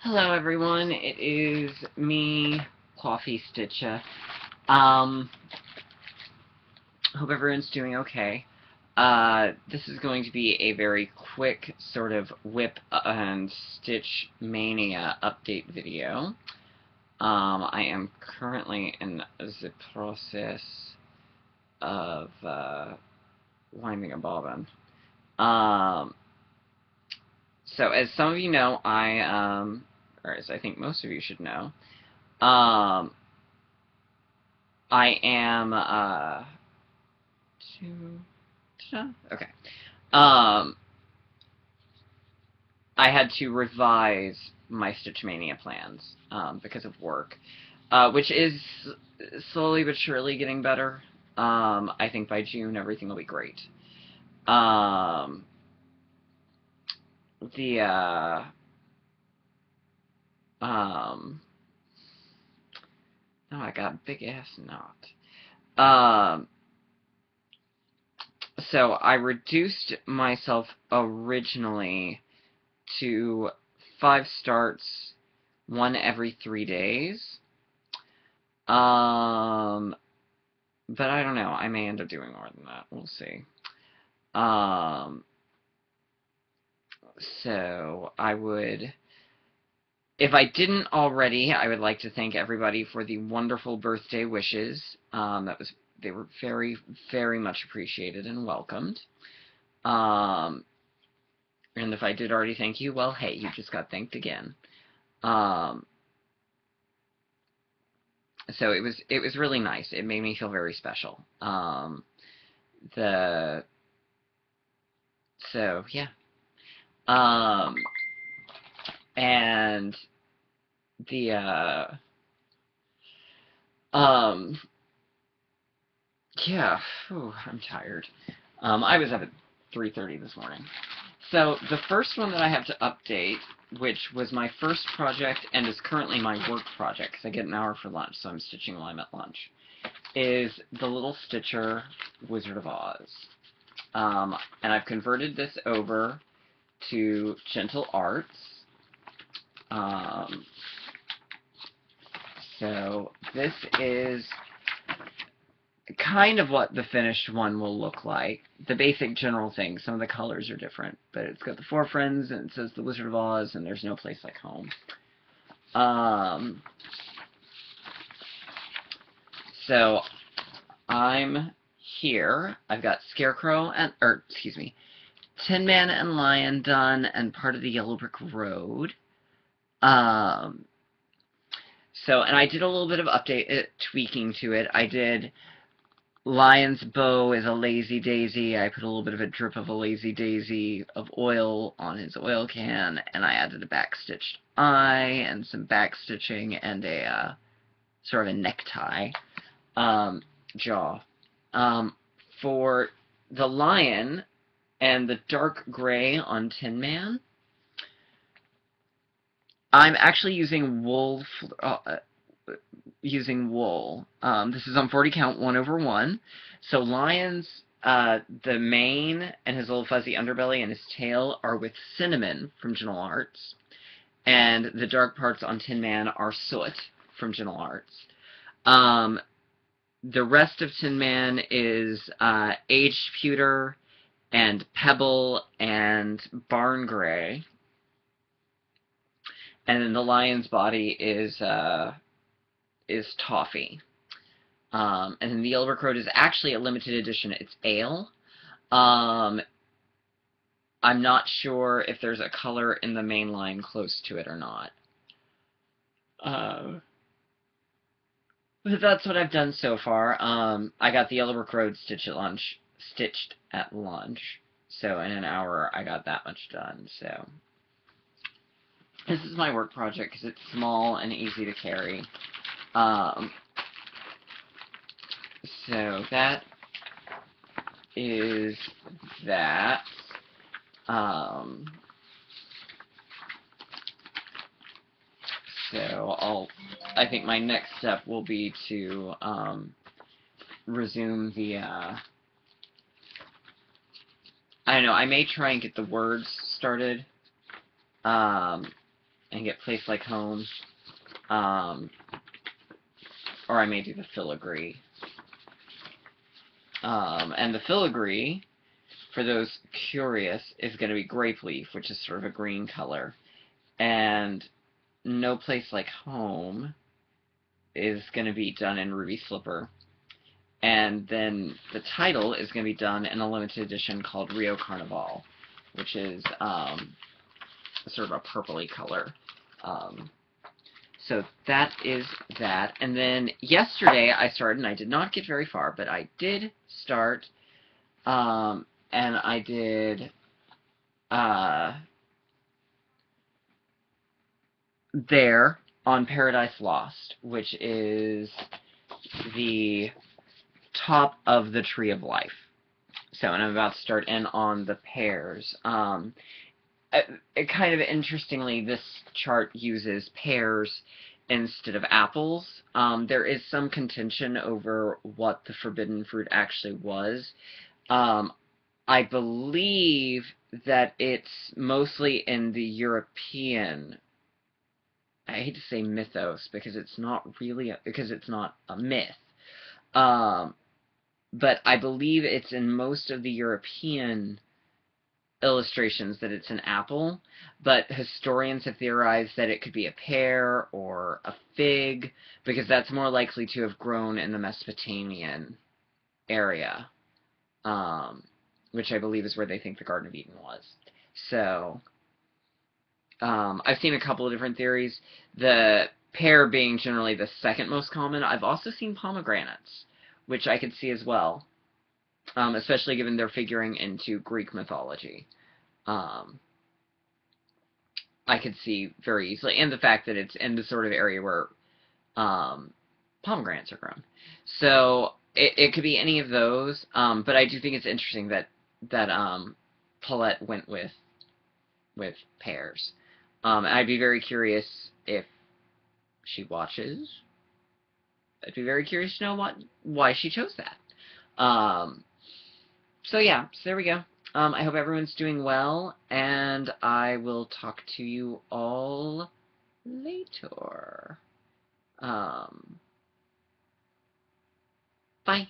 Hello everyone, it is me, Coffee Stitcha. Hope everyone's doing okay. This is going to be a very quick sort of whip and StitchMaynia update video. I am currently in the process of winding a bobbin. So as some of you know, or as I think most of you should know, I am, okay. I had to revise my StitchMaynia plans, because of work, which is slowly but surely getting better. I think by June everything will be great. Oh, I got a big ass knot. So I reduced myself originally to 5 starts, 1 every 3 days. But I don't know. I may end up doing more than that. We'll see. So I would, if I didn't already, I would like to thank everybody for the wonderful birthday wishes. They were very, very much appreciated and welcomed. And if I did already thank you, well, hey, you just got thanked again. So it was really nice. It made me feel very special. So yeah. And yeah, whew, I'm tired. I was up at 3:30 this morning. So the first one that I have to update, which was my first project and is currently my work project, because I get an hour for lunch, so I'm stitching while I'm at lunch, is the Little Stitcher Wizard of Oz. And I've converted this over to Gentle Arts. So this is kind of what the finished one will look like. The basic general thing. Some of the colors are different, but it's got the 4 friends, and it says the Wizard of Oz, and there's no place like home. So I'm here. I've got Scarecrow and, Tin Man and Lion done, and part of the Yellow Brick Road. And I did a little bit of tweaking to it. I did Lion's bow is a lazy daisy. I put a little bit of a drip of a lazy daisy of oil on his oil can, and I added a backstitched eye and some backstitching and a sort of a necktie jaw. For the lion and the dark gray on Tin Man, I'm actually using wool. This is on 40 count 1/1. So Lion's, the mane and his little fuzzy underbelly and his tail are with Cinnamon from Gentle Arts. And the dark parts on Tin Man are Soot from Gentle Arts. The rest of Tin Man is Aged Pewter and Pebble and Barn Gray. And then the lion's body is Toffee. And then the Yellow Brick Road is actually a limited edition. It's Ale. I'm not sure if there's a color in the main line close to it or not. But that's what I've done so far. I got the Yellow Brick Road stitched at lunch. So in an hour, I got that much done. So this is my work project because it's small and easy to carry. So that is that. So I think my next step will be to resume the, I don't know, I may try and get the words started. and get Place Like Home. Or I may do the filigree. And the filigree, for those curious, is going to be Grape Leaf, which is sort of a green color. And No Place Like Home is going to be done in Ruby Slipper. And then the title is going to be done in a limited edition called Rio Carnival, which is sort of a purpley color. So that is that. And then yesterday I started, and I did not get very far, but I did start, and I did there on Paradise Lost, which is the top of the Tree of Life. So, and I'm about to start in on the pears. Kind of interestingly, this chart uses pears instead of apples. There is some contention over what the forbidden fruit actually was. I believe that it's mostly in the European, I hate to say mythos because it's not really, because it's not a myth. But I believe it's in most of the European illustrations that it's an apple, but historians have theorized that it could be a pear or a fig, because that's more likely to have grown in the Mesopotamian area, which I believe is where they think the Garden of Eden was. So, I've seen a couple of different theories, the pear being generally the second most common. I've also seen pomegranates, which I could see as well, especially given they're figuring into Greek mythology. I could see very easily, and the fact that it's in the sort of area where pomegranates are grown. So it could be any of those, but I do think it's interesting that Paulette went with pears. I'd be very curious if she watches. I'd be very curious to know why she chose that. So yeah, so there we go. I hope everyone's doing well, and I will talk to you all later. Bye.